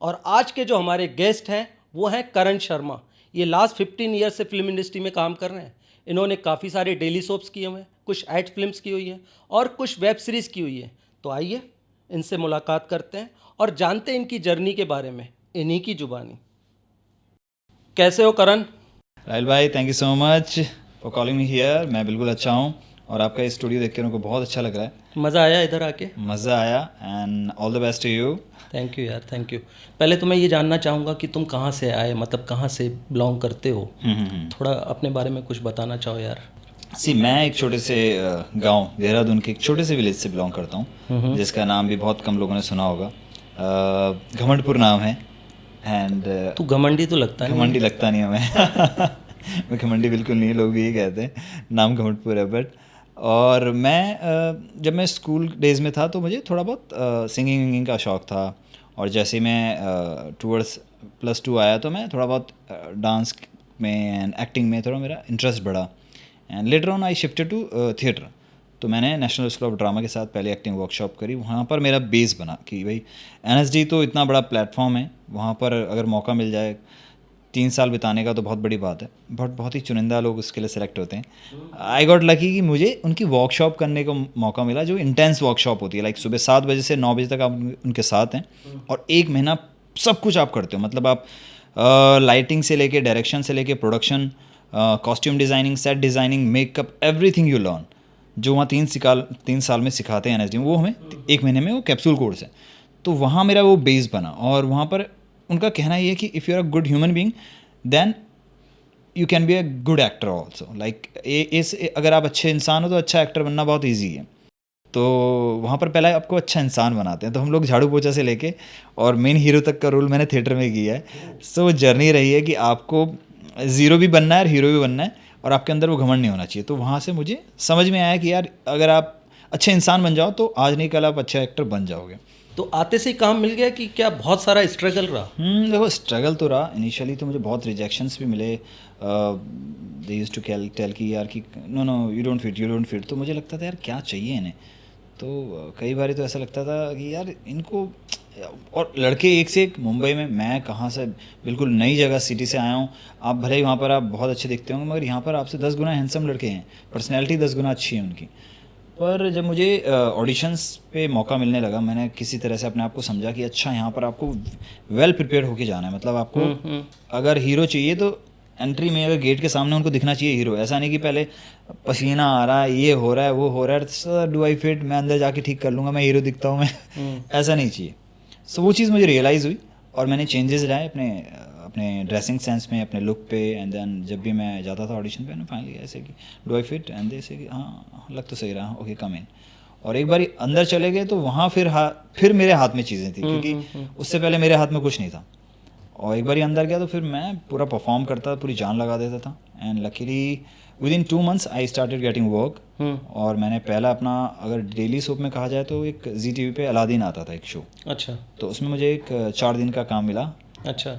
और आज के जो हमारे गेस्ट हैं वो हैं करण शर्मा। ये लास्ट 15 ईयर से फिल्म इंडस्ट्री में काम कर रहे हैं। इन्होंने काफ़ी सारे डेली सोप्स किए हुए हैं, कुछ एड फिल्म्स की हुई हैं और कुछ वेब सीरीज़ की हुई है। तो आइए इनसे मुलाकात करते हैं और जानते हैं इनकी जर्नी के बारे में इन्हीं की जुबानी। कैसे हो करण? राहिल भाई, thank you so much for calling me here. मैं बिल्कुल अच्छा हूँ और आपका ये स्टूडियो देख के मेरे को बहुत अच्छा लग रहा है। मज़ा आया इधर आके? मज़ा आया and all the best to you. Thank you यार, थैंक यू। पहले तो मैं ये जानना चाहूँगा कि तुम कहाँ से आए, मतलब कहाँ से बिलोंग करते हो। थोड़ा अपने बारे में कुछ बताना चाहो यार। मैं एक छोटे से गांव देहरादून के एक छोटे से विलेज से बिलोंग करता हूँ, जिसका नाम भी बहुत कम लोगों ने सुना होगा। घमंडपुर नाम है एंड तू घमंडी तो लगता नहीं घमंडी है। लगता नहीं हूँ मैं। मैं घमंडी बिल्कुल नहीं, लोग भी यही कहते हैं, नाम घमंडपुर है। बट और मैं जब मैं स्कूल डेज़ में था तो मुझे थोड़ा बहुत सिंगिंग विंगिंग का शौक़ था। और जैसे मैं टूवर्ड्स +2 आया तो मैं थोड़ा बहुत डांस में एंड एक्टिंग में थोड़ा मेरा इंटरेस्ट बढ़ा। And later on I shifted to theatre. तो मैंने नेशनल स्कूल ऑफ ड्रामा के साथ पहले एक्टिंग वर्कशॉप करी। वहाँ पर मेरा बेस बना कि भाई NSD तो इतना बड़ा प्लेटफॉर्म है, वहाँ पर अगर मौका मिल जाए 3 साल बिताने का तो बहुत बड़ी बात है। बट बहुत ही चुनिंदा लोग उसके लिए सेलेक्ट होते हैं। आई गॉट लकी कि मुझे उनकी वर्कशॉप करने का मौका मिला, जो इंटेंस वर्कशॉप होती है। लाइक सुबह 7 बजे से 9 बजे तक आप उनके साथ हैं और 1 महीना सब कुछ आप करते हो। मतलब आप लाइटिंग से लेके डायरेक्शन से लेके production, costume designing, set designing, makeup, everything you learn. जो वहाँ 3 साल में सिखाते हैं NSD में, वो हमें 1 महीने में वो कैप्सूल कोर्स है। तो वहाँ मेरा वो बेस बना। और वहाँ पर उनका कहना ये है कि if you are a good human being then you can be a good actor also. Like इस अगर आप अच्छे इंसान हो तो अच्छा एक्टर बनना बहुत ईजी है। तो वहाँ पर पहले आपको अच्छा इंसान बनाते हैं। तो हम लोग झाड़ू पोछा से लेके और मेन हीरो तक का रोल मैंने थिएटर में किया है। सो जर्नी रही है कि आपको ज़ीरो भी बनना है और हीरो भी बनना है, और आपके अंदर वो घमंड नहीं होना चाहिए। तो वहाँ से मुझे समझ में आया कि यार अगर आप अच्छे इंसान बन जाओ तो आज नहीं कल आप अच्छा एक्टर बन जाओगे। तो आते से ही काम मिल गया कि क्या बहुत सारा स्ट्रगल रहा? देखो, स्ट्रगल तो रहा। इनिशियली तो मुझे बहुत रिजेक्शंस भी मिले। दे यूज्ड टू टेल कि यार कि no you don't fit, you don't fit. तो मुझे लगता था यार क्या चाहिए इन्हें। तो कई बार तो ऐसा लगता था कि यार इनको, और लड़के एक से एक मुंबई में, मैं कहाँ से बिल्कुल नई जगह सिटी से आया हूँ। आप भले ही वहाँ पर आप बहुत अच्छे दिखते होंगे, मगर यहाँ पर आपसे 10 गुना हैंडसम लड़के हैं, पर्सनैलिटी 10 गुना अच्छी है उनकी। पर जब मुझे ऑडिशंस पे मौका मिलने लगा, मैंने किसी तरह से अपने आप को समझा कि अच्छा यहाँ पर आपको वेल प्रिपेयर होके जाना है। मतलब आपको अगर हीरो चाहिए तो एंट्री में अगर गेट के सामने उनको दिखना चाहिए हीरो। ऐसा नहीं कि पहले पसीना आ रहा है, ये हो रहा है, वो हो रहा है, सर डू आई फिट, मैं अंदर जाके ठीक कर लूँगा, मैं हीरो दिखता हूँ मैं। ऐसा नहीं चाहिए। सो वो चीज़ मुझे रियलाइज़ हुई और मैंने चेंजेस लाए अपने अपने ड्रेसिंग सेंस में, अपने लुक पे। एंड देन जब भी मैं जाता था ऑडिशन पे ना, फाइनली ऐसे कि डू आई फिट, एंड ऐसे कि हाँ लग तो सही रहा, ओके कम इन। और एक बार अंदर चले गए तो वहाँ फिर मेरे हाथ में चीज़ें थी, क्योंकि उससे पहले मेरे हाथ में कुछ नहीं था। और एक बार अंदर गया तो फिर मैं पूरा परफॉर्म करता, पूरी जान लगा देता था। And luckily with in 2 months I started getting work. और मैंने पहला अपना, अगर डेली सोप में कहा जाए तो एक ZTV पे अलादीन आता था एक शो। अच्छा तो उसमें मुझे एक 4 दिन का काम मिला। अच्छा।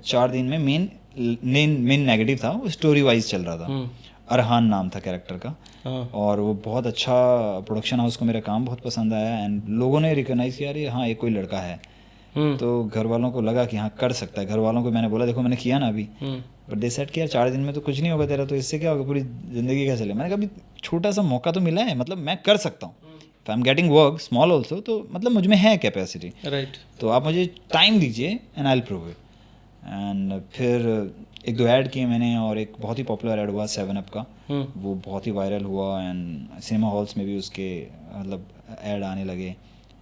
4 दिन में मेन नेगेटिव था, वो स्टोरी वाइज चल रहा था। अरहान नाम था कैरेक्टर का। हाँ। और वो बहुत अच्छा, प्रोडक्शन हाउस को मेरा काम बहुत पसंद आया एंड लोगों ने रिकॉग्नाइज़ किया, अरे हाँ ये कोई लड़का है। तो घर वालों को लगा कि हाँ कर सकता है। घर वालों को मैंने बोला देखो मैंने किया ना अभी, बट दे सेड कि यार 4 दिन में तो कुछ नहीं होगा तेरा, तो इससे क्या होगा, पूरी ज़िंदगी क्या चले। मैंने कहा अभी छोटा सा मौका तो मिला है, मतलब मैं कर सकता हूँ। If I am getting work small also, तो मतलब मुझ में है कैपेसिटी। राइट। तो आप मुझे टाइम दीजिए and I will prove it. And फिर 1-2 ऐड किए मैंने, और एक बहुत ही पॉपुलर ऐड हुआ 7 अप का। वो बहुत ही वायरल हुआ एंड सिनेमा हॉल्स में भी उसके मतलब ऐड आने लगे।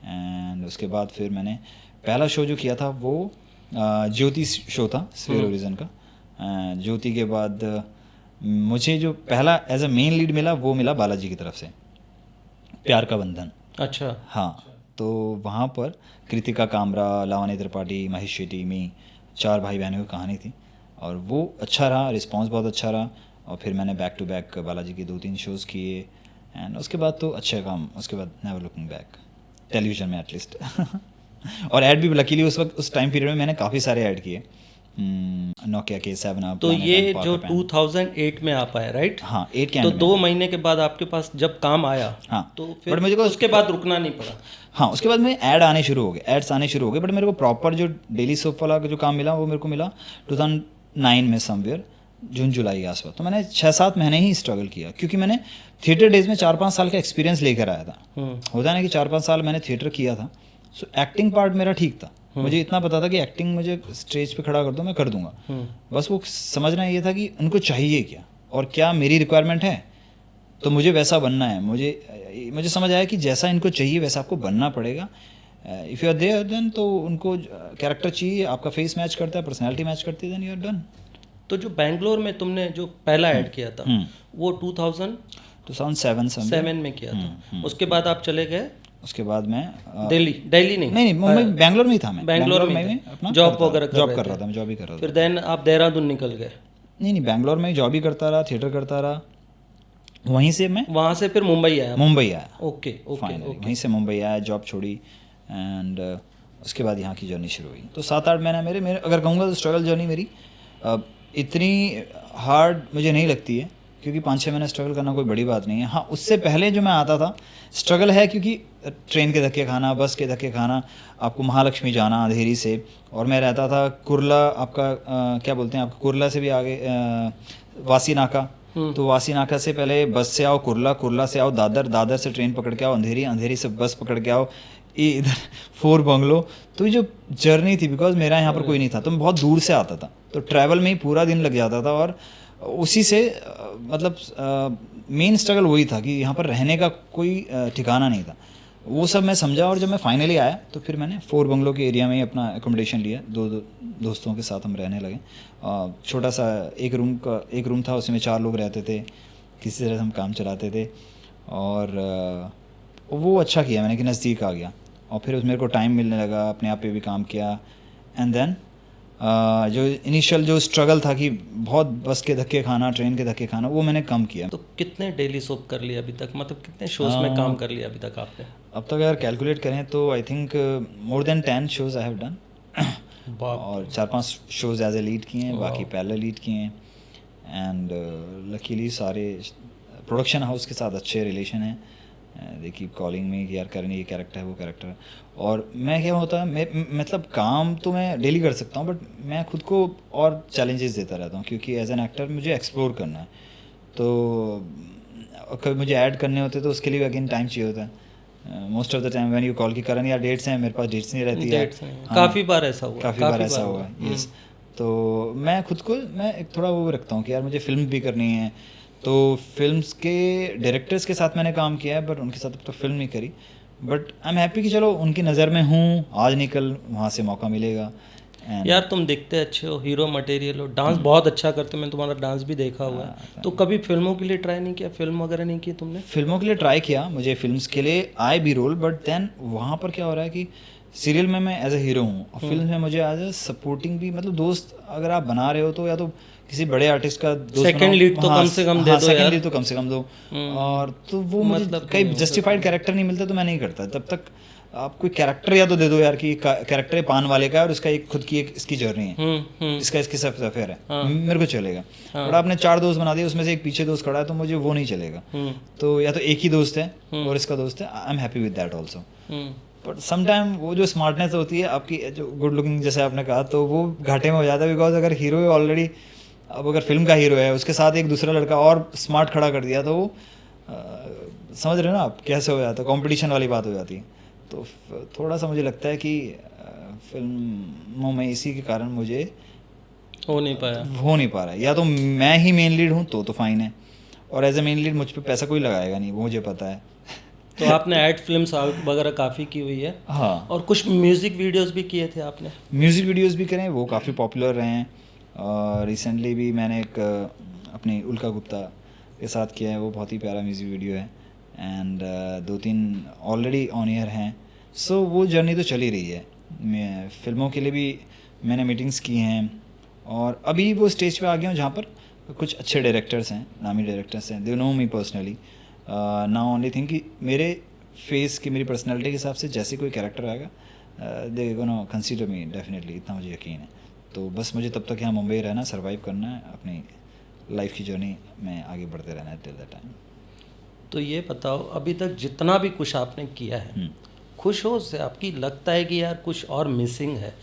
एंड उसके बाद फिर मैंने पहला शो जो किया था वो ज्योति शो था, स्फीयर ओरिजिन का। ज्योति के बाद मुझे जो पहला एज अ मेन लीड मिला वो मिला बालाजी की तरफ से, प्यार का बंधन। अच्छा। हाँ, तो वहाँ पर कृतिका कामरा, लावनी त्रिपाठी, महेश शेट्टी, मी, 4 भाई बहनों की कहानी थी। और वो अच्छा रहा, रिस्पांस बहुत अच्छा रहा। और फिर मैंने बैक टू बैक बालाजी के 2-3 शोज़ किए। एंड उसके बाद तो अच्छा काम, उसके बाद नेवर लुकिंग बैक, टेलीविज़न में एटलीस्ट। और ऐड भी लकीली उस वक्त, उस टाइम पीरियड में मैंने काफ़ी सारे ऐड किए। नोकिया के 7 अप। तो ये जो 2008 में आप आए, राइट? हाँ 8 के तो end में। 2 महीने के बाद आपके पास जब काम आया, हाँ तो बट फिर मुझे को उसके बाद रुकना नहीं पड़ा। हाँ उसके बाद में ऐड आने शुरू हो गए, एड्स आने शुरू हो गए, बट मेरे को प्रॉपर जो डेली सोप वाला जो काम मिला वो मेरे को मिला 2009 में समवेयर, जून जुलाई के आसपास। तो मैंने 6-7 महीने ही स्ट्रगल किया, क्योंकि मैंने थिएटर डेज में 4-5 साल का एक्सपीरियंस लेकर आया था। होता है ना कि 4-5 साल मैंने थिएटर किया था, सो एक्टिंग पार्ट मेरा ठीक था। मुझे इतना पता था कि एक्टिंग मुझे स्टेज पे खड़ा कर दो मैं कर दूंगा। बस वो समझना ये था कि उनको चाहिए क्या और क्या मेरी रिक्वायरमेंट है, तो मुझे वैसा बनना है। मुझे समझ आया कि जैसा इनको चाहिए वैसा आपको बनना पड़ेगा। If you are there then, तो उनको कैरेक्टर चाहिए, आपका फेस मैच करता है, पर्सनैलिटी मैच करती है, देन यू आर डन। तो जो बैंगलोर में तुमने जो पहला ऐड किया था वो 2007 में किया था। उसके बाद आप चले गए उसके बाद मैं दिल्ली नहीं नहीं मुंबई, बैंगलोर में ही था मैं। बैंगलोर में अपना जॉब वगैरह जॉब कर रहा था, मैं जॉब ही कर रहा था। फिर देन आप देहरादून निकल गए? नहीं बैंगलोर में ही जॉब ही करता रहा, थिएटर करता रहा। वहीं से मैं वहाँ से फिर मुंबई आया? Okay okay. वहीं से मुंबई आया, जॉब छोड़ी, एंड उसके बाद यहाँ की जर्नी शुरू हुई। तो 7-8 महीना मेरे अगर कहूँगा तो स्ट्रगल जर्नी मेरी इतनी हार्ड मुझे नहीं लगती है, क्योंकि 5-6 महीने स्ट्रगल करना कोई बड़ी बात नहीं है। हाँ उससे पहले जो मैं आता था स्ट्रगल है, क्योंकि ट्रेन के धक्के खाना, बस के धक्के खाना, आपको महालक्ष्मी जाना अंधेरी से, और मैं रहता था कुर्ला, आपका क्या बोलते हैं, आपका कुर्ला से भी आगे वासी नाका। तो वासी नाका से पहले बस से आओ कुर्ला, कुर्ला से आओ दादर, दादर से ट्रेन पकड़ के आओ अंधेरी, अंधेरी से बस पकड़ के आओ ये इधर 4 बंगलो। तो ये जो जर्नी थी, बिकॉज मेरा यहाँ पर कोई नहीं था तो मैं बहुत दूर से आता था, तो ट्रैवल में ही पूरा दिन लग जाता था। और उसी से मतलब मेन स्ट्रगल वही था कि यहाँ पर रहने का कोई ठिकाना नहीं था। वो सब मैं समझा, और जब मैं फाइनली आया तो फिर मैंने 4 बंगलो के एरिया में ही अपना एकोमोडेशन लिया। दो दोस्तों के साथ हम रहने लगे। छोटा सा एक रूम था, उसमें 4 लोग रहते थे, किसी तरह हम काम चलाते थे। और वो अच्छा किया मैंने कि नज़दीक आ गया, और फिर मेरे को टाइम मिलने लगा, अपने आप पे भी काम किया। एंड देन जो इनिशियल जो स्ट्रगल था कि बहुत बस के धक्के खाना, ट्रेन के धक्के खाना, वो मैंने कम किया। तो कितने डेली सोप कर लिया अभी तक, मतलब कितने शोज में काम कर लिया अभी तक आपने? अब तक अगर कैलकुलेट करें तो I think more than 10 shows I have done. और 4-5 शोज़ एज ए लीड किए हैं, बाकी पैरेलल लीड किए हैं। एंड लकीली सारे प्रोडक्शन हाउस के साथ अच्छे रिलेशन हैं। दे कीप कॉलिंग में कि यार करनी ये कैरेक्टर है, वो कैरेक्टर है। और मैं क्या होता है, मतलब काम तो मैं डेली कर सकता हूँ, बट मैं खुद को और चैलेंजेस देता रहता हूँ, क्योंकि एज एन एक्टर मुझे एक्सप्लोर करना है। तो कभी मुझे ऐड करने होते तो उसके लिए अगेन टाइम चाहिए होता है। Most of the time when you call की करण यार डेट्स हैं, मेरे पास डेट्स नहीं रहती है। हाँ, काफ़ी बार ऐसा हुआ है यस। तो मैं खुद को मैं एक थोड़ा वो रखता हूँ कि यार मुझे फिल्म भी करनी है। तो फिल्म्स के डायरेक्टर्स के साथ मैंने काम किया है, बट उनके साथ अब तो फिल्म नहीं करी। बट आई एम हैप्पी कि चलो उनकी नज़र में हूँ, आज निकल वहाँ से मौका मिलेगा। यार तुम दिखते अच्छे हो, हीरो मटेरियल हो, डांस बहुत अच्छा करते हो, मैंने तुम्हारा डांस भी देखा हुआ है। तो कभी फिल्मों के लिए ट्राई नहीं किया, फिल्म वगैरह नहीं की तुमने? फिल्मों के लिए ट्राई किया, मुझे फिल्म्स के लिए आए भी रोल, बट देन वहाँ पर क्या हो रहा है कि सीरियल में मैं एज ए हीरो हूँ, और फिल्म में मुझे एज ए सपोर्टिंग भी, मतलब दोस्त अगर आप बना रहे हो तो या तो किसी बड़े आर्टिस्ट का दोस्त सेकंड लीड तो कम से कम दे दो, सेकंड लीड तो कम से कम दो। और तो वो मतलब कई जस्टिफाइड कैरेक्टर नहीं मिलता तो मैं नहीं करता। तब तक आप कोई कैरेक्टर या तो दे दो यार कि कैरेक्टर पान वाले का है और इसका एक खुद की एक इसकी जर्नी है, इसका इसकी सब अफेयर है, मेरे को चलेगा। बट आपने 4 दोस्त बना दिए, उसमें से एक पीछे दोस्त खड़ा है, तो मुझे वो नहीं चलेगा। तो या तो एक ही दोस्त है और इसका दोस्त है, I am happy with that also. But sometime वो जो स्मार्टनेस होती है आपकी, जो गुड लुकिंग जैसे आपने कहा, तो वो घाटे में हो जाता है। बिकॉज अगर हीरो है ऑलरेडी, अब अगर फिल्म का हीरो है, उसके साथ एक दूसरा लड़का और स्मार्ट खड़ा कर दिया, तो वो समझ रहे हो ना आप कैसे हो जाता है, कॉम्पिटिशन वाली बात हो जाती है। तो थोड़ा सा मुझे लगता है कि फिल्मों में इसी के कारण मुझे हो नहीं पा रहा है। या तो मैं ही मेन लीड हूँ तो फाइन है, और एज ए मेन लीड मुझ पे पैसा कोई लगाएगा नहीं, वो मुझे पता है। तो आपने एड फिल्म्स वगैरह काफ़ी की हुई है। हाँ, और कुछ म्यूज़िक वीडियोस भी किए थे आपने? म्यूज़िक वीडियोस भी करें, वो काफ़ी पॉपुलर रहे हैं। और रिसेंटली भी मैंने एक अपनी उल्का गुप्ता के साथ किया है, वो बहुत ही प्यारा म्यूज़िक वीडियो है। एंड 2-3 ऑलरेडी ऑन एयर हैं। सो वो जर्नी तो चल ही रही है। मैं फिल्मों के लिए भी मैंने मीटिंग्स की हैं, और अभी वो स्टेज पे आ गया हूँ जहाँ पर कुछ अच्छे डायरेक्टर्स हैं, नामी डायरेक्टर्स हैं, they know me personally. Now only thing कि मेरे फेस की, मेरी पर्सनैलिटी के हिसाब से जैसे कोई कैरेक्टर आएगा, they gonna consider me definitely, इतना मुझे यकीन है। तो बस मुझे तब तक यहाँ मुंबई रहना, सर्वाइव करना है, अपनी लाइफ की जर्नी में आगे बढ़ते रहना है टिल द टाइम। तो ये बताओ, अभी तक जितना भी कुछ आपने किया है, खुश हो उससे? आपकी लगता है कि यार कुछ और मिसिंग है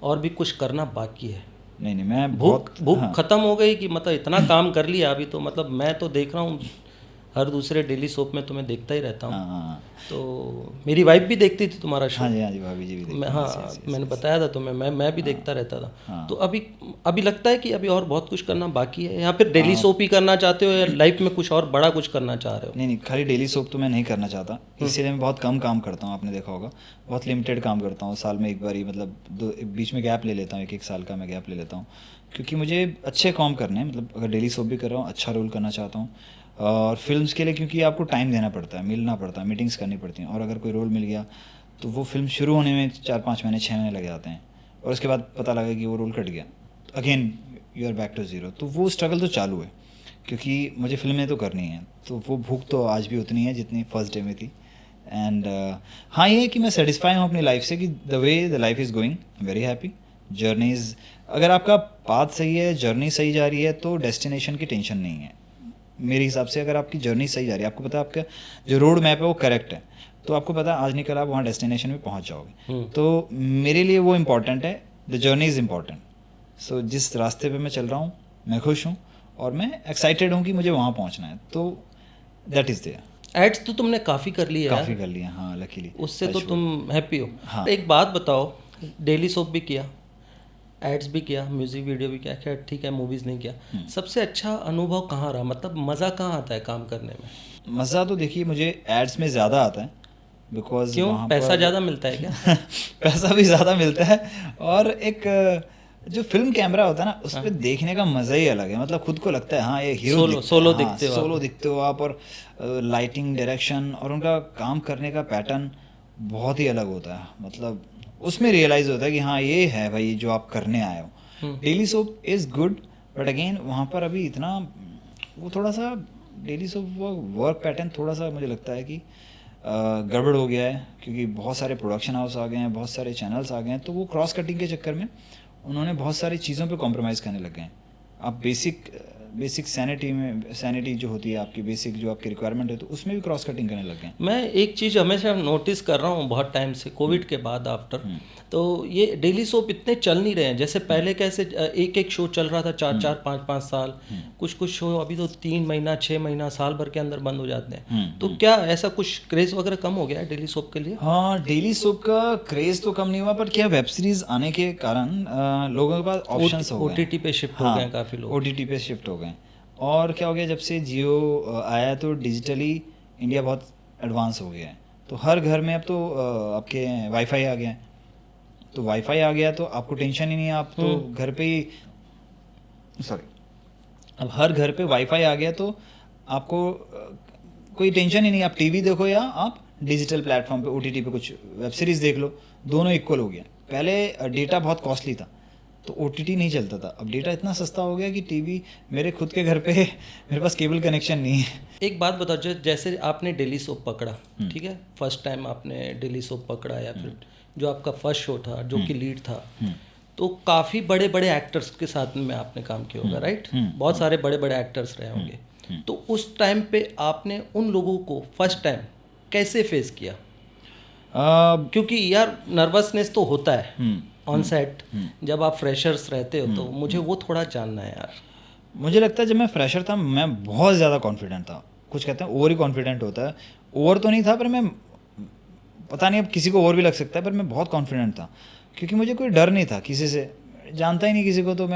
और भी कुछ करना बाकी है? नहीं नहीं, मैं भूख भूख हाँ, खत्म हो गई कि मतलब इतना काम कर लिया अभी तो? मतलब मैं तो देख रहा हूँ हर दूसरे डेली सोप में तुम्हें देखता ही रहता हूँ। हाँ हाँ तो मेरी वाइफ भी देखती थी तुम्हारा शो। हाँ जी भाभी जी भी देखते मैं हैं, हाँ yes, yes, yes, मैंने yes। बताया था तुम्हें, मैं भी देखता रहता था। हाँ। तो अभी अभी लगता है कि अभी और बहुत कुछ करना बाकी है, या फिर डेली सोप ही करना चाहते हो, या लाइफ में कुछ और बड़ा कुछ करना चाह रहे हो? नहीं नहीं, खाली डेली सोप तो मैं नहीं करना चाहता, इसीलिए मैं बहुत कम काम करता हूँ। आपने देखा होगा बहुत लिमिटेड काम करता हूँ, साल में एक बार ही, मतलब बीच में गैप ले लेता हूँ, एक साल का मैं गैप ले लेता हूँ, क्योंकि मुझे अच्छे काम करने हैं। मतलब अगर डेली सोप भी कर रहा हूँ, अच्छा रोल करना चाहता हूँ। और फिल्म्स के लिए क्योंकि आपको टाइम देना पड़ता है, मिलना पड़ता है, मीटिंग्स करनी पड़ती हैं, और अगर कोई रोल मिल गया तो वो फिल्म शुरू होने में 4-5 महीने 6 महीने लग जाते हैं, और उसके बाद पता लगा कि वो रोल कट गया, again you are back to zero. तो वो स्ट्रगल तो चालू है, क्योंकि मुझे फिल्में तो करनी है, तो वो भूख तो आज भी उतनी है जितनी फर्स्ट डे में थी। एंड हाँ, ये है कि मैं सेटिस्फाई हूँ अपनी लाइफ से कि the way the life is going, very happy. Journeys, अगर आपका पाथ सही है, जर्नी सही जा रही है, तो डेस्टिनेशन की टेंशन नहीं है मेरे हिसाब से। अगर आपकी जर्नी सही जा रही है, आपको पता है आपका जो रोड मैप है वो करेक्ट है, तो आपको पता है आज नहीं कल आप वहाँ डेस्टिनेशन में पहुँच जाओगे। तो मेरे लिए वो इम्पॉर्टेंट है, द जर्नी इज़ इम्पॉर्टेंट। सो जिस रास्ते पे मैं चल रहा हूँ मैं खुश हूँ, और मैं एक्साइटेड हूँ कि मुझे वहाँ पहुँचना है, तो दैट इज़ देयर। एड्स तो तुमने काफ़ी कर लिए काफ़ी यार, कर लिया, हाँ लकीली। उससे तो तुम हैप्पी हो। हाँ। एक बात बताओ, डेली सोप भी किया, एड्स भी किया, म्यूजिक वीडियो भी किया, खैर ठीक है मूवीज़ नहीं किया, सबसे अच्छा अनुभव कहाँ रहा? मतलब मज़ा कहाँ आता है काम करने में? मज़ा तो देखिए मुझे एड्स में ज़्यादा आता है, बिकॉज क्यों, वहाँ पैसा पर ज़्यादा मिलता है क्या? पैसा भी ज़्यादा मिलता है, और एक जो फिल्म कैमरा होता है ना, उस पर देखने का मज़ा ही अलग है। मतलब खुद को लगता है हाँ ये हीरो सोलो दिखते हो आप। सोलो दिखते हो आप, और लाइटिंग, डायरेक्शन और उनका काम करने का पैटर्न बहुत ही अलग होता है। मतलब उसमें रियलाइज़ होता है कि हाँ ये है भाई जो आप करने आए हो। Daily soap is good, but again वहाँ पर अभी इतना वो थोड़ा सा डेली सोप वर्क पैटर्न थोड़ा सा मुझे लगता है कि गड़बड़ हो गया है, क्योंकि बहुत सारे प्रोडक्शन हाउस आ गए हैं, बहुत सारे चैनल्स आ गए हैं, तो वो क्रॉस कटिंग के चक्कर में उन्होंने बहुत सारी चीज़ों पे कॉम्प्रोमाइज़ करने लग गए हैं। आप बेसिक सैनिटी जो होती है आपकी, बेसिक जो आपकी रिक्वायरमेंट है, तो उसमें भी क्रॉस कटिंग करने लग गए हैं। मैं एक चीज़ हमेशा नोटिस कर रहा हूँ बहुत टाइम से, कोविड के बाद आफ्टर, तो ये डेली सोप इतने चल नहीं रहे हैं जैसे पहले। कैसे एक एक शो चल रहा था 4-4 5-5 साल, कुछ शो अभी तो 3 महीना 6 महीना साल भर के अंदर बंद हो जाते हैं। तो क्या ऐसा कुछ क्रेज़ वगैरह कम हो गया है डेली सोप के लिए? हाँ, डेली सोप का क्रेज़ तो कम नहीं हुआ, पर क्या वेब सीरीज़ आने के कारण लोगों के पास ऑप्शंस हो गए, OTT पे शिफ्ट हो गए हैं काफ़ी लोग। OTT पे शिफ्ट हो गए। और क्या हो गया, जब से जियो आया तो डिजिटली इंडिया बहुत एडवांस हो गया है, तो हर घर में अब तो आपके वाईफाई आ गया है। तो वाईफाई आ गया तो आपको टेंशन ही नहीं है, आप तो घर पे ही, सॉरी, अब हर घर पे वाईफाई आ गया तो आपको कोई टेंशन ही नहीं। आप टीवी देखो या आप डिजिटल प्लेटफॉर्म पे OTT पे कुछ वेब सीरीज़ देख लो, दोनों इक्वल हो गया। पहले डेटा बहुत कॉस्टली था तो OTT नहीं चलता था, अब डेटा इतना सस्ता हो गया कि टीवी, मेरे खुद के घर पे मेरे पास केबल कनेक्शन नहीं है। एक बात बताओ, जैसे आपने डेली सोप पकड़ा, ठीक है, फर्स्ट टाइम आपने डेली सोप पकड़ा, या फिर जो आपका फर्स्ट शो था जो कि लीड था, तो काफ़ी बड़े बड़े एक्टर्स के साथ में आपने काम किया होगा, राइट? बहुत सारे बड़े बड़े एक्टर्स रहे होंगे। तो उस टाइम पे आपने उन लोगों को फर्स्ट टाइम कैसे फेस किया? क्योंकि यार नर्वसनेस तो होता है ऑन सेट, जब आप फ्रेशर्स रहते हो, तो मुझे वो थोड़ा जानना है यार। मुझे लगता है जब मैं फ्रेशर था मैं बहुत ज़्यादा कॉन्फिडेंट था, कुछ कहते हैं ओवर ही कॉन्फिडेंट होता है। ओवर तो नहीं था, पर मैं, पता नहीं अब किसी को और भी लग सकता है, पर मैं बहुत कॉन्फिडेंट था, क्योंकि मुझे कोई डर नहीं था किसी से, जानता ही नहीं किसी को, तो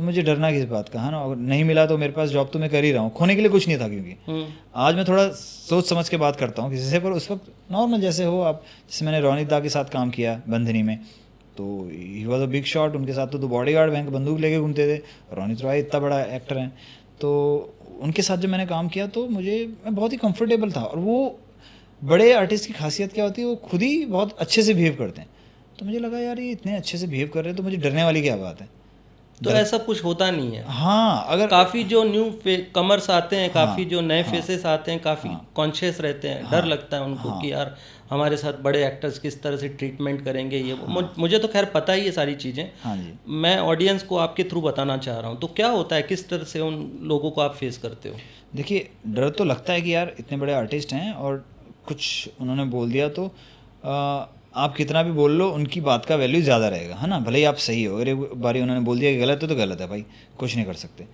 मुझे डरना किस बात का है ना। अगर नहीं मिला तो मेरे पास जॉब तो मैं कर ही रहा हूँ, खोने के लिए कुछ नहीं था। क्योंकि आज मैं थोड़ा सोच समझ के बात करता हूँ किसी से, पर उस वक्त नॉर्मल जैसे हो आप। जैसे मैंने रोनित दा के साथ काम किया बंधनी में, तो he was a big shot, उनके साथ तो बॉडीगार्ड बैंक बंदूक लेके घूमते थे। रोनित रॉय इतना बड़ा एक्टर हैं, तो उनके साथ जब मैंने काम किया तो मैं बहुत ही कंफर्टेबल था। और वो बड़े आर्टिस्ट की खासियत क्या होती है, वो खुद ही बहुत अच्छे से बिहेव करते हैं। तो मुझे लगा यार ये इतने अच्छे से बिहेव कर रहे हैं तो मुझे डरने वाली क्या बात है। तो ऐसा कुछ होता नहीं है। हाँ, अगर काफ़ी जो न्यू कमर्स आते हैं, काफ़ी जो नए फेसेस आते हैं, काफ़ी कॉन्शियस रहते हैं, डर लगता है उनको कि यार हमारे साथ बड़े एक्टर्स किस तरह से ट्रीटमेंट करेंगे ये वो। मुझे तो खैर पता ही है सारी चीज़ें। हाँ जी, मैं ऑडियंस को आपके थ्रू बताना चाह रहा हूँ, तो क्या होता है, किस तरह से उन लोगों को आप फेस करते हो? देखिए डर तो लगता है कि यार इतने बड़े आर्टिस्ट हैं और कुछ उन्होंने बोल दिया तो आप कितना भी बोल लो उनकी बात का वैल्यू ज़्यादा रहेगा, है ना। भले ही आप सही हो, अगर एक बारी उन्होंने बोल दिया कि गलत है तो गलत है भाई, कुछ नहीं कर सकते।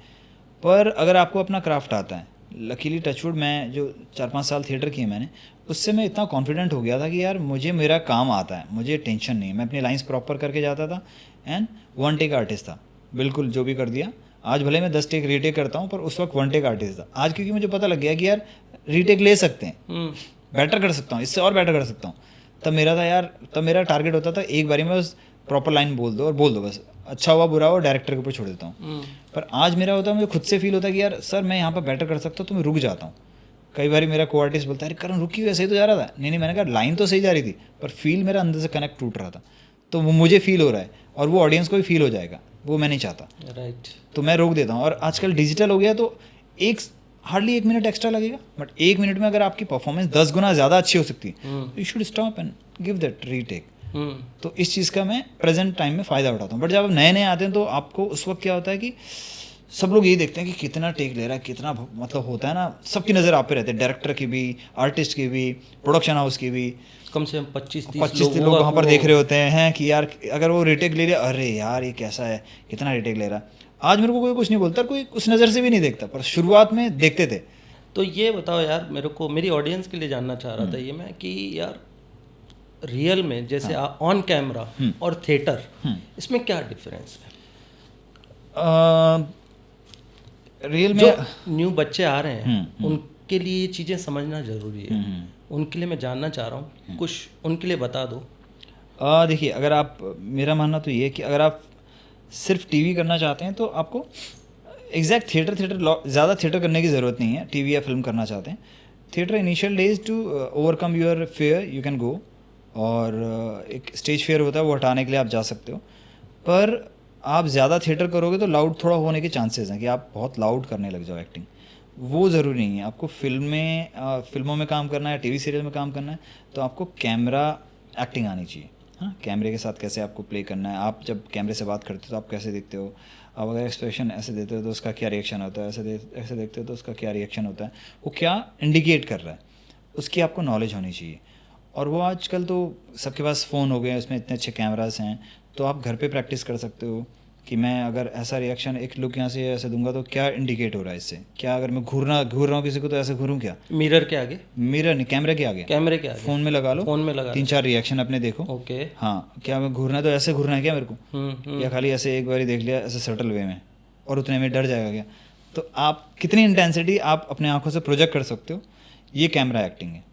पर अगर आपको अपना क्राफ्ट आता है, लकीली टचवुड मैं जो 4-5 साल थिएटर किए मैंने, उससे मैं इतना कॉन्फिडेंट हो गया था कि यार मुझे मेरा काम आता है, मुझे टेंशन नहीं है, मैं अपनी लाइंस प्रॉपर करके जाता था एंड वन टेक आर्टिस्ट था, बिल्कुल जो भी कर दिया। आज भले मैं 10 टेक रीटेक करता हूँ पर उस वक्त वन टेक आर्टिस्ट था। आज क्योंकि मुझे पता लग गया कि यार रीटेक ले सकते हैं, बेटर कर सकता हूँ, इससे और बेटर कर सकता हूँ। तब मेरा था यार, तब मेरा टारगेट होता था एक बारी में बस प्रॉपर लाइन बोल दो और बोल दो, बस अच्छा हुआ बुरा हुआ डायरेक्टर के ऊपर छोड़ देता हूँ। पर आज मेरा होता है, मुझे खुद से फील होता है कि यार सर मैं यहाँ पर बेटर कर सकता हूँ, तो मैं रुक जाता हूँ। कई बार मेरा को आर्टिस्ट बोलता है अरे करण रुकी हुई, सही तो जा रहा था। नहीं, मैंने कहा लाइन तो सही जा रही थी पर फील मेरा अंदर से कनेक्ट टूट रहा था, तो वो मुझे फील हो रहा है और वो ऑडियंस को भी फील हो जाएगा, वो मैं नहीं चाहता। राइट। तो मैं रोक देता हूँ। और आजकल डिजिटल हो गया तो हार्डली 1 मिनट एक्स्ट्रा लगेगा, बट 1 मिनट में अगर आपकी परफॉर्मेंस 10 गुना ज़्यादा अच्छी हो सकती है, you should stop and give that retake. तो इस चीज़ का मैं प्रेजेंट टाइम में फ़ायदा उठाता हूँ। बट जब आप नए नए आते हैं तो आपको उस वक्त क्या होता है कि सब लोग यही देखते हैं कि कितना टेक ले रहा है, कितना मतलब होता है ना, सबकी नज़र आप पे रहती है, डायरेक्टर की भी, आर्टिस्ट की भी, प्रोडक्शन हाउस की भी। कम से कम 25-30 लोग वहाँ पर देख रहे होते हैं कि यार अगर वो रिटेक ले रहा है, अरे यार ये कैसा है, कितना रिटेक ले रहा है। आज मेरे को कोई कुछ नहीं बोलता, कोई उस नज़र से भी नहीं देखता, पर शुरुआत में देखते थे। तो ये बताओ यार, मेरे को मेरी ऑडियंस के लिए जानना चाह रहा था ये मैं कि यार रियल में जैसे ऑन कैमरा और थिएटर, इसमें क्या डिफरेंस है? रियल में जो न्यू बच्चे आ रहे हैं उनके लिए ये चीज़ें समझना ज़रूरी है, उनके लिए मैं जानना चाह रहा हूँ, कुछ उनके लिए बता दो। देखिए अगर आप, मेरा मानना तो ये है कि अगर आप सिर्फ टीवी करना चाहते हैं तो आपको एग्जैक्ट थिएटर ज़्यादा थिएटर करने की ज़रूरत नहीं है। टीवी या फिल्म करना चाहते हैं, theatre initial days to overcome your fear you can go, और एक स्टेज फेयर होता है वो हटाने के लिए आप जा सकते हो। पर आप ज़्यादा थिएटर करोगे तो लाउड थोड़ा होने के चांसेस हैं कि आप बहुत लाउड करने लग जाओ एक्टिंग, वो ज़रूरी नहीं है। आपको फिल्मों में काम करना है, टीवी सीरियल में काम करना है, तो आपको कैमरा एक्टिंग आनी चाहिए। हाँ, कैमरे के साथ कैसे आपको प्ले करना है, आप जब कैमरे से बात करते हो तो आप कैसे देखते हो, आप अगर एक्सप्रेशन ऐसे देते हो तो उसका क्या रिएक्शन होता है, ऐसे देखते हो तो उसका क्या रिएक्शन होता है, वो क्या इंडिकेट कर रहा है, उसकी आपको नॉलेज होनी चाहिए। और वो आजकल तो सबके पास फ़ोन हो गए हैं, उसमें इतने अच्छे कैमरास हैं, तो आप घर पे प्रैक्टिस कर सकते हो कि मैं अगर ऐसा रिएक्शन, एक लुक यहाँ से ऐसे दूंगा तो क्या इंडिकेट हो रहा है इससे, क्या अगर मैं घूर रहा हूँ किसी को तो ऐसे घूरूँ क्या, मिरर के आगे, मिरर नहीं, कैमरे के आगे, कैमरे के आगे, फ़ोन में लगा लो, फ़ोन में लगा 3-4 रिएक्शन अपने देखो। ओके। हाँ, क्या मैं घूरना है तो ऐसे घूरना है क्या मेरे को, या खाली ऐसे एक बार देख लिया ऐसे सटल वे में और उतने में डर जाएगा क्या। तो आप कितनी इंटेंसिटी आप अपने आंखों से प्रोजेक्ट कर सकते हो, ये कैमरा एक्टिंग है।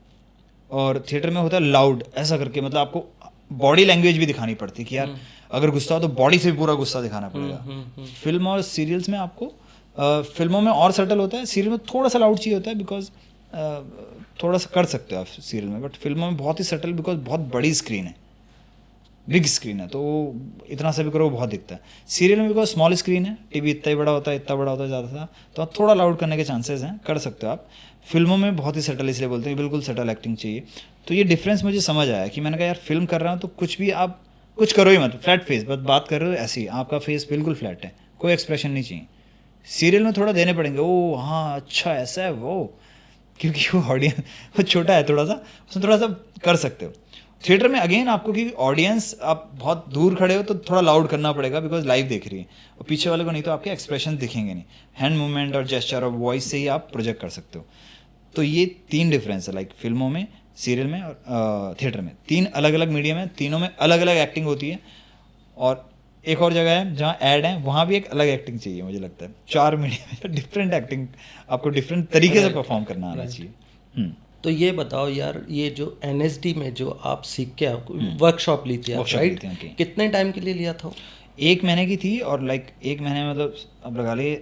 और थिएटर में होता है लाउड, ऐसा करके, मतलब आपको बॉडी लैंग्वेज भी दिखानी पड़ती है कि यार अगर गुस्सा हो तो बॉडी से भी पूरा गुस्सा दिखाना पड़ेगा। फिल्म और सीरियल्स में आपको फिल्मों में और सटल होता है, सीरियल में थोड़ा सा लाउड चाहिए होता है, बिकॉज थोड़ा सा कर सकते हो आप सीरियल में, बट फिल्मों में बहुत ही सटल, बिकॉज बहुत बड़ी स्क्रीन है, बिग स्क्रीन है, तो इतना सा भी करो वो बहुत दिखता है। सीरियल में बिकॉज स्मॉल स्क्रीन है, टीवी इतना ही बड़ा होता है, इतना बड़ा होता है ज़्यादा, तो आप थोड़ा लाउड करने के चांसेस हैं, कर सकते हो आप। फिल्मों में बहुत ही सटल, इसलिए बोलते हैं बिल्कुल सटल एक्टिंग चाहिए। तो ये डिफरेंस मुझे समझ आया कि मैंने कहा यार फिल्म कर रहा हूँ तो कुछ भी आप कुछ करो ही मत, फ्लैट फेस, बस बात कर रहे हो ऐसी, आपका फेस बिल्कुल फ्लैट है, कोई एक्सप्रेशन नहीं चाहिए। सीरियल में थोड़ा देने पड़ेंगे, ओ हाँ अच्छा ऐसा है वो, क्योंकि वो ऑडियंस वो छोटा है थोड़ा सा, उसमें थोड़ा सा कर सकते हो। थिएटर में अगेन आपको कि ऑडियंस आप बहुत दूर खड़े हो तो थोड़ा लाउड करना पड़ेगा, बिकॉज लाइव देख रही है, और पीछे वाले को नहीं तो आपके एक्सप्रेशन दिखेंगे नहीं, हैंड मूवमेंट और जेस्चर और वॉइस से ही आप प्रोजेक्ट कर सकते हो। तो ये 3 डिफरेंस है, लाइक फिल्मों में, सीरियल में और थिएटर में। 3 अलग अलग मीडियम है, तीनों में अलग अलग एक्टिंग होती है। और एक और जगह है जहाँ ऐड है, वहाँ भी एक अलग एक्टिंग चाहिए मुझे लगता है। 4 मीडियम में डिफरेंट एक्टिंग, आपको डिफरेंट तरीके से परफॉर्म करना आना चाहिए। तो ये बताओ यार, ये जो NSD में जो आप सीख के वर्कशॉप ली थी आप, राइट, कितने टाइम के लिए लिया था? 1 महीने की थी, और लाइक 1 महीने में मतलब अब लगा लिए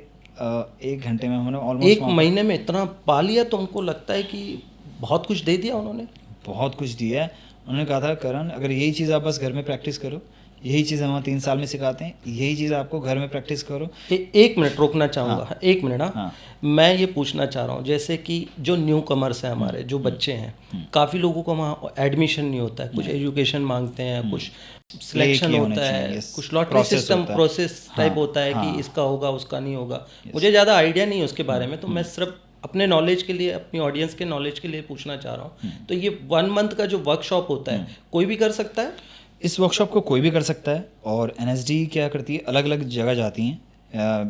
1 घंटे में हमने ऑलमोस्ट 1 महीने में इतना पा लिया, तो उनको लगता है कि बहुत कुछ दे दिया उन्होंने। बहुत कुछ दिया है उन्होंने। कहा था करण अगर यही चीज़ आप बस घर में प्रैक्टिस करो, यही चीज़ हम 3 साल में सिखाते हैं, यही चीज़ आपको घर में प्रैक्टिस करो। एक मिनट रोकना चाहूँगा, एक मिनट। हाँ, हाँ। मैं ये पूछना चाह रहा हूँ, जैसे कि जो न्यू कमर्स हैं हमारे, जो बच्चे हैं, काफ़ी लोगों को वहाँ एडमिशन नहीं होता है, कुछ एजुकेशन मांगते हैं, कुछ सिलेक्शन किए होने होता चाहिए, है, yes, कुछ लॉटरी process सिस्टम होता है। प्रोसेस टाइप हाँ, होता है कि हाँ। इसका होगा उसका नहीं होगा। मुझे ज़्यादा आइडिया नहीं है उसके बारे में, तो मैं सिर्फ अपने नॉलेज के लिए, अपनी ऑडियंस के नॉलेज के लिए पूछना चाह रहा हूँ। तो ये 1 मंथ का जो वर्कशॉप होता है, कोई भी कर सकता है? इस वर्कशॉप को कोई भी कर सकता है, और एनएसडी क्या करती है, अलग अलग जगह जाती हैं,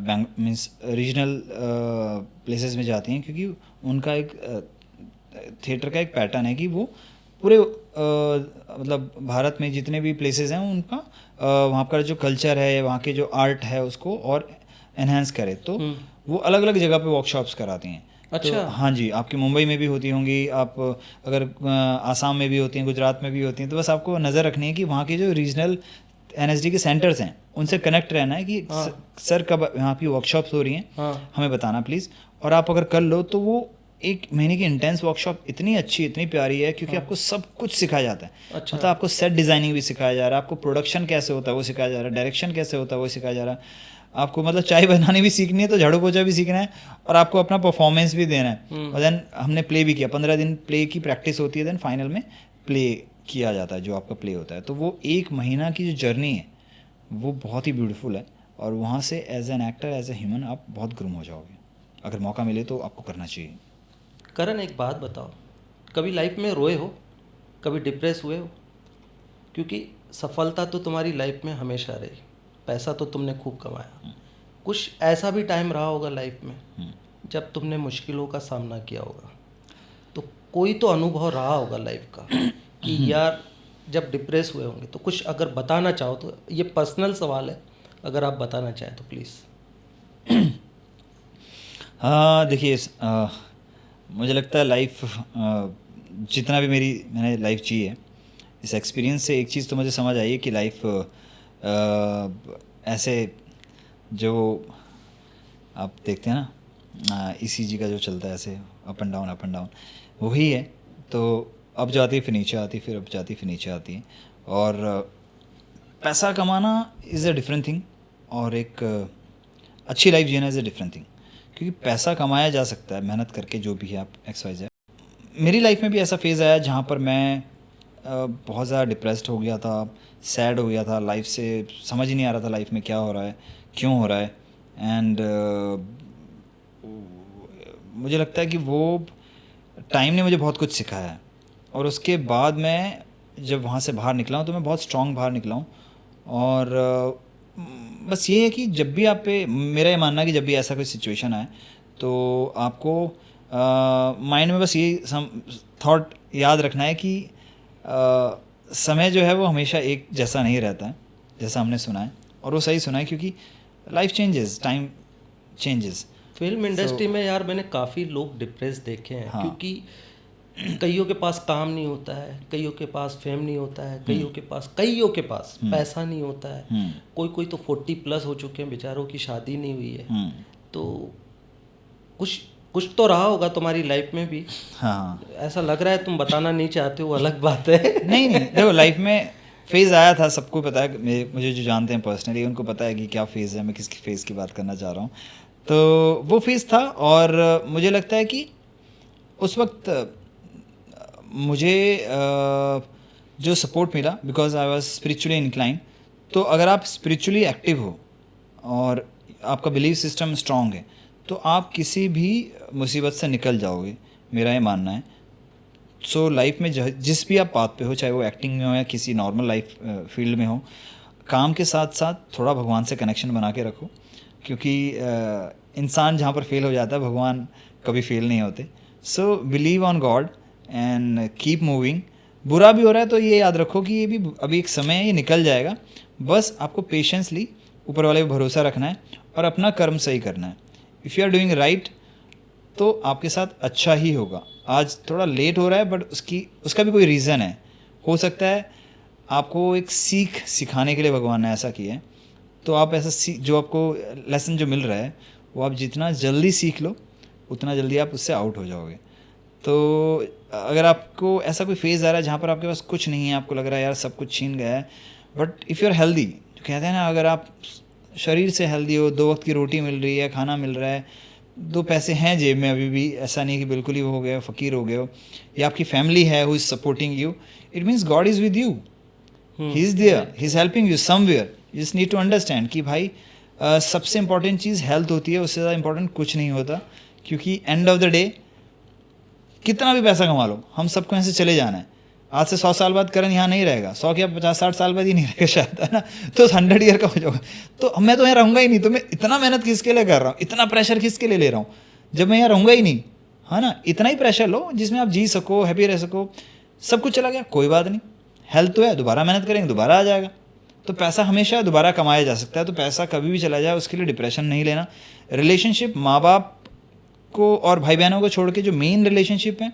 बैंक मीन्स रीजनल प्लेसेस में जाती हैं, क्योंकि उनका एक थिएटर का एक पैटर्न है कि वो पूरे मतलब भारत में जितने भी प्लेसेस हैं उनका वहाँ पर जो कल्चर है, वहाँ के जो आर्ट है उसको और एनहेंस करे, तो वो अलग अलग जगह पे वर्कशॉप्स कराती हैं। अच्छा। तो हाँ जी, आपकी मुंबई में भी होती होंगी, आप अगर आसाम में भी होती हैं, गुजरात में भी होती हैं, तो बस आपको नज़र रखनी है कि वहाँ के जो रीजनल एनएसडी के सेंटर्स हैं उनसे कनेक्ट रहना है कि सर कब यहाँ की वर्कशॉप्स हो रही हैं, हाँ। हमें बताना प्लीज़। और आप अगर कर लो तो वो 1 महीने की इंटेंस वर्कशॉप इतनी अच्छी, इतनी प्यारी है, क्योंकि आपको सब कुछ सिखाया जाता है। अच्छा। मतलब आपको सेट डिज़ाइनिंग भी सिखाया जा रहा है, आपको प्रोडक्शन कैसे होता है वो सिखाया जा रहा है, डायरेक्शन कैसे होता है वो सिखाया जा रहा है, आपको मतलब चाय बनानी भी सीखनी है तो झाड़ू पोछा भी सीखना है, और आपको अपना परफॉर्मेंस भी देना है। और देन हमने प्ले भी किया, 15 दिन प्ले की प्रैक्टिस होती है, देन फाइनल में प्ले किया जाता है, जो आपका प्ले होता है। तो वो 1 महीना की जो जर्नी है वो बहुत ही ब्यूटीफुल है, और वहाँ से as an actor, as a human आप बहुत ग्रूम हो जाओगे। अगर मौका मिले तो आपको करना चाहिए। करण, एक बात बताओ, कभी लाइफ में रोए हो, कभी डिप्रेस हुए हो? क्योंकि सफलता तो तुम्हारी लाइफ में हमेशा रही, पैसा तो तुमने खूब कमाया, कुछ ऐसा भी टाइम रहा होगा लाइफ में जब तुमने मुश्किलों का सामना किया होगा, तो कोई तो अनुभव रहा होगा लाइफ का कि यार जब डिप्रेस हुए होंगे, तो कुछ अगर बताना चाहो तो, ये पर्सनल सवाल है, अगर आप बताना चाहें तो प्लीज़। हाँ देखिए, मुझे लगता है लाइफ जितना भी मैंने लाइफ जी है, इस एक्सपीरियंस से एक चीज़ तो मुझे समझ आई है कि लाइफ ऐसे जो आप देखते हैं ना, ईसीजी का जो चलता है ऐसे अप एंड डाउन, वही है। तो अब जाती है फिर नीचे आती है, फिर अब जाती है फिर नीचे आती है। और पैसा कमाना इज़ अ डिफरेंट थिंग, और एक अच्छी लाइफ जीना इज़ अ डिफरेंट थिंग, क्योंकि पैसा कमाया जा सकता है मेहनत करके, जो भी है आप XYZ। मेरी लाइफ में भी ऐसा फेज़ आया जहाँ पर मैं बहुत ज़्यादा डिप्रेस्ड हो गया था, सैड हो गया था, लाइफ से समझ ही नहीं आ रहा था लाइफ में क्या हो रहा है, क्यों हो रहा है। एंड मुझे लगता है कि वो टाइम ने मुझे बहुत कुछ सिखाया है, और उसके बाद मैं जब वहाँ से बाहर निकला हूँ तो मैं बहुत स्ट्रॉन्ग बाहर निकला हूँ। और बस ये है कि जब भी आप पे, मेरा ये मानना है कि जब भी ऐसा कोई सिचुएशन आए तो आपको माइंड में बस ये थॉट याद रखना है कि समय जो है वो हमेशा एक जैसा नहीं रहता है, जैसा हमने सुना है, और वो सही सुना है, क्योंकि life changes, time changes. Film industry में यार मैंने काफ़ी लोग डिप्रेस देखे हैं, हाँ। क्योंकि कईयों के पास काम नहीं होता है, कईयों के पास फेम नहीं होता है, कईयों के पास पैसा नहीं होता है, कोई तो 40+ हो चुके हैं बेचारों की शादी नहीं हुई है। तो कुछ तो रहा होगा तुम्हारी लाइफ में भी। हाँ, ऐसा लग रहा है, तुम बताना नहीं चाहते हो, अलग बात है। नहीं देखो, लाइफ में फेज़ आया था, सबको पता है, मुझे जो जानते हैं पर्सनली उनको पता है कि क्या फेज़ है, मैं किस फेज़ की बात करना चाह रहा हूँ। तो वो फेज़ था, और मुझे लगता है कि उस वक्त मुझे जो सपोर्ट मिला, because I was spiritually incline. तो अगर आप स्पिरिचुअली एक्टिव हो और आपका बिलीफ सिस्टम स्ट्रांग है, तो आप किसी भी मुसीबत से निकल जाओगे, मेरा ये मानना है। सो लाइफ में जिस भी आप पाथ पे हो, चाहे वो एक्टिंग में हो या किसी नॉर्मल लाइफ फील्ड में हो, काम के साथ साथ थोड़ा भगवान से कनेक्शन बना के रखो, क्योंकि इंसान जहाँ पर फेल हो जाता है, भगवान कभी फेल नहीं होते। So believe on God and keep moving. बुरा भी हो रहा है तो ये याद रखो कि ये भी अभी एक समय है, ये निकल जाएगा। बस आपको पेशेंसली ऊपर वाले पे भरोसा रखना है और अपना कर्म सही करना है। If you are doing right तो आपके साथ अच्छा ही होगा। आज थोड़ा लेट हो रहा है, बट उसका भी कोई रीज़न है। हो सकता है आपको एक सीख सिखाने के लिए भगवान ने ऐसा किया है। तो आप ऐसा जो आपको लेसन जो मिल रहा है, वो आप जितना जल्दी सीख लो, उतना जल्दी आप उससे आउट हो जाओगे। तो अगर आपको ऐसा कोई फेज़ आ रहा है जहाँ पर आपके पास कुछ नहीं है, आपको लग रहा है यार सब कुछ छीन गया है, but if you are healthy, जो कहते हैं ना, अगर आप शरीर से हेल्दी हो, 2 वक्त की रोटी मिल रही है, खाना मिल रहा है, 2 पैसे हैं जेब में अभी भी, ऐसा नहीं कि बिल्कुल ही वो हो गए हो, फ़कीर हो गए हो, या आपकी फैमिली है who is supporting you, it means God is with you, he is there, he is helping you somewhere. You just need to understand कि भाई सबसे इंपॉर्टेंट चीज़ हेल्थ होती है, उससे ज़्यादा इंपॉर्टेंट कुछ नहीं होता। क्योंकि एंड ऑफ द डे कितना भी पैसा कमा लो, हम सबको यहाँ से चले जाना है। आज से 100 साल बाद करण यहाँ नहीं रहेगा, 100 या 50-60 साल बाद ही नहीं रहेगा शायद, है ना, तो 100 ईयर का हो जाऊँगा, तो मैं तो यहाँ रहूँगा ही नहीं। तो मैं इतना मेहनत किसके लिए कर रहा हूँ, इतना प्रेशर किसके लिए ले रहा हूँ, जब मैं यहाँ रहूँगा ही नहीं, है ना। इतना ही प्रेशर लो जिसमें आप जी सको, हैप्पी रह सको। सब कुछ चला गया, कोई बात नहीं, हेल्थ तो है, दोबारा मेहनत करेंगे, दोबारा आ जाएगा। तो पैसा हमेशा दोबारा कमाया जा सकता है, तो पैसा कभी भी चला जाए उसके लिए डिप्रेशन नहीं लेना। रिलेशनशिप, माँ बाप को और भाई बहनों को छोड़ के जो मेन रिलेशनशिप हैं,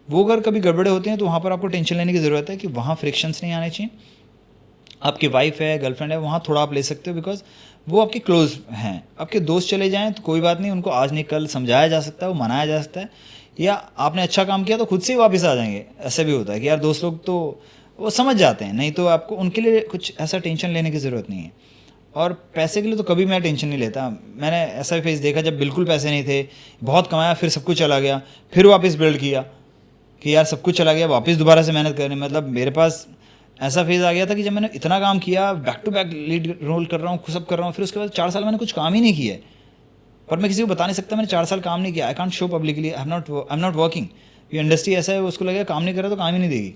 वो अगर कभी गड़बड़े होते हैं तो वहाँ पर आपको टेंशन लेने की ज़रूरत है कि वहाँ फ्रिक्शंस नहीं आने चाहिए। आपकी वाइफ है, गर्लफ्रेंड है, वहाँ थोड़ा आप ले सकते हो, बिकॉज वो आपके क्लोज हैं। आपके दोस्त चले जाएँ तो कोई बात नहीं, उनको आज नहीं कल समझाया जा सकता है, वो मनाया जा सकता है, या आपने अच्छा काम किया तो खुद से ही वापस आ जाएंगे। ऐसा भी होता है कि यार दोस्त लोग तो वो समझ जाते हैं, नहीं तो आपको उनके लिए कुछ ऐसा टेंशन लेने की ज़रूरत नहीं है। और पैसे के लिए तो कभी मैं टेंशन नहीं लेता। मैंने ऐसा भी फेस देखा जब बिल्कुल पैसे नहीं थे, बहुत कमाया, फिर सब कुछ चला गया, फिर वापस बिल्ड किया कि यार सब कुछ चला गया, वापस दोबारा से मेहनत करनी। मतलब मेरे पास ऐसा फेज़ आ गया था कि जब मैंने इतना काम किया, back to back lead role कर रहा हूँ, सब कर रहा हूँ, फिर उसके बाद 4 साल मैंने कुछ काम ही नहीं किया है। पर मैं किसी को बता नहीं सकता मैंने 4 साल काम नहीं किया। I can't show publicly, I am not working. ये इंडस्ट्री ऐसा है, उसको लगेगा काम नहीं कर रहा तो काम ही नहीं देगी।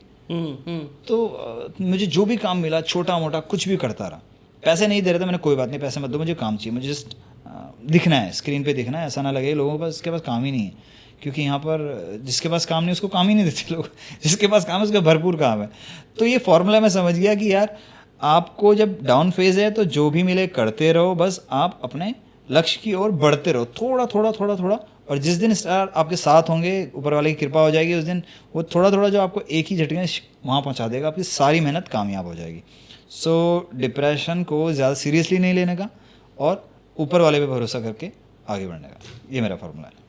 तो मुझे जो भी काम मिला, छोटा मोटा कुछ भी करता रहा। पैसे नहीं दे रहे थे, मैंने कोई बात नहीं, पैसे मत दो, मुझे काम चाहिए, मुझे जस्ट दिखना है, स्क्रीन पे दिखना है, ऐसा ना लगे लोगों के पास इसके पास काम ही नहीं है। क्योंकि यहाँ पर जिसके पास काम नहीं उसको काम ही नहीं देते लोग, जिसके पास काम है उसका भरपूर काम है। तो ये फॉर्मूला मैं समझ गया कि यार आपको जब डाउन फेज है तो जो भी मिले करते रहो, बस आप अपने लक्ष्य की ओर बढ़ते रहो, थोड़ा थोड़ा थोड़ा थोड़ा। और जिस दिन स्टार आपके साथ होंगे, ऊपर वाले की कृपा हो जाएगी, उस दिन वो थोड़ा थोड़ा जो आपको एक ही झटके में वहाँ पहुँचा देगा, आपकी सारी मेहनत कामयाब हो जाएगी। सो डिप्रेशन को ज़्यादा सीरियसली नहीं लेने का और ऊपर वाले पे भरोसा करके आगे बढ़ने का, ये मेरा फॉर्मूला है।